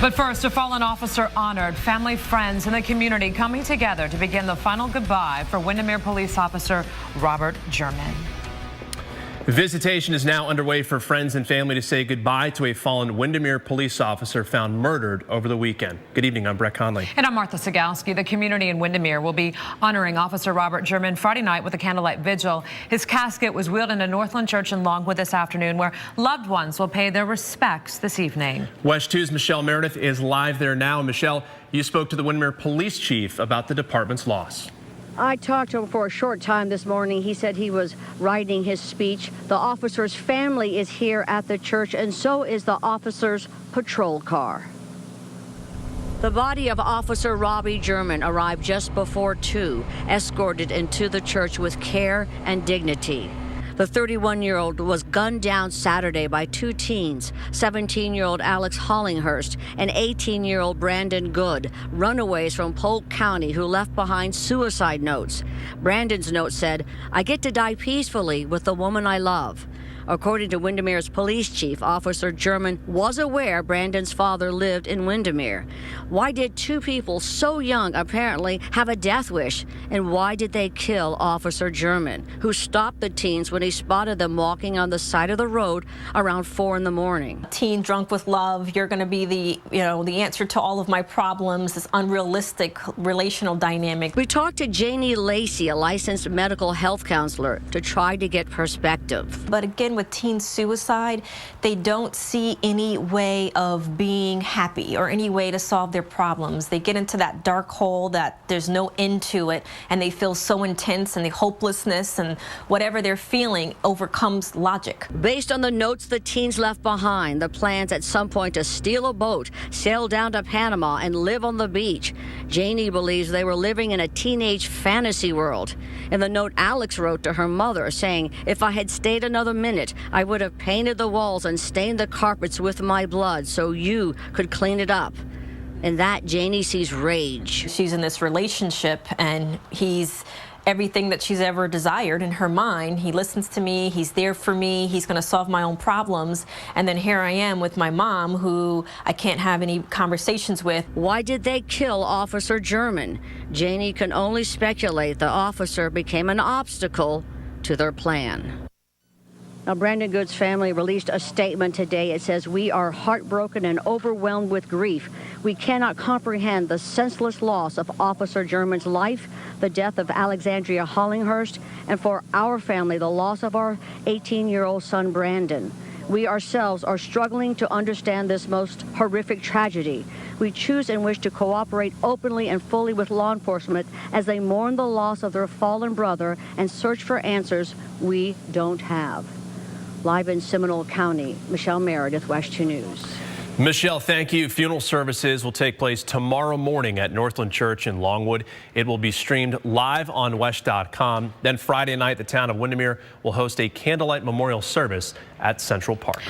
But first, a fallen officer honored, family, friends, and the community coming together to begin the final goodbye for Windermere police officer Robert German. Visitation is now underway for friends and family to say goodbye to a fallen Windermere police officer found murdered over the weekend. Good evening, I'm Brett Conley. And I'm Martha Sagowski. The community in Windermere will be honoring Officer Robert German Friday night with a candlelight vigil. His casket was wheeled into Northland Church in Longwood this afternoon, where loved ones will pay their respects this evening. Wesh 2's Michelle Meredith is live there now. Michelle, you spoke to the Windermere police chief about the department's loss. I talked to him for a short time this morning. He said he was writing his speech. The officer's family is here at the church, and so is the officer's patrol car. The body of Officer Robbie German arrived just before 2, escorted into the church with care and dignity. The 31-year-old was gunned down Saturday by 2 teens, 17-year-old Alex Hollinghurst and 18-year-old Brandon Goode, runaways from Polk County who left behind suicide notes. Brandon's note said, "I get to die peacefully with the woman I love." According to Windermere's police chief, Officer German was aware Brandon's father lived in Windermere. Why did 2 people so young apparently have a death wish? And why did they kill Officer German, who stopped the teens when he spotted them walking on the side of the road around 4 in the morning? Teen drunk with love, you're going to be the answer to all of my problems, this unrealistic relational dynamic. We talked to Janie Lacey, a licensed medical health counselor, to try to get perspective. But again, with teen suicide, they don't see any way of being happy or any way to solve their problems. They get into that dark hole that there's no end to it, and they feel so intense, and the hopelessness and whatever they're feeling overcomes logic. Based on the notes the teens left behind, the plans at some point to steal a boat, sail down to Panama, and live on the beach, Janie believes they were living in a teenage fantasy world. In the note, Alex wrote to her mother saying, "If I had stayed another minute, I would have painted the walls and stained the carpets with my blood so you could clean it up." In that, Janie sees rage. She's in this relationship, and he's everything that she's ever desired in her mind. He listens to me, he's there for me, he's going to solve my own problems, and then here I am with my mom, who I can't have any conversations with. Why did they kill Officer German? Janie can only speculate the officer became an obstacle to their plan. Now, Brandon Goode's family released a statement today. It says, "We are heartbroken and overwhelmed with grief. We cannot comprehend the senseless loss of Officer German's life, the death of Alexandria Hollinghurst, and for our family, the loss of our 18-year-old son, Brandon. We ourselves are struggling to understand this most horrific tragedy. We choose and wish to cooperate openly and fully with law enforcement as they mourn the loss of their fallen brother and search for answers we don't have." Live in Seminole County, Michelle Meredith, Wesh 2 News. Michelle, thank you. Funeral services will take place tomorrow morning at Northland Church in Longwood. It will be streamed live on Wesh.com. Then Friday night, the town of Windermere will host a candlelight memorial service at Central Park.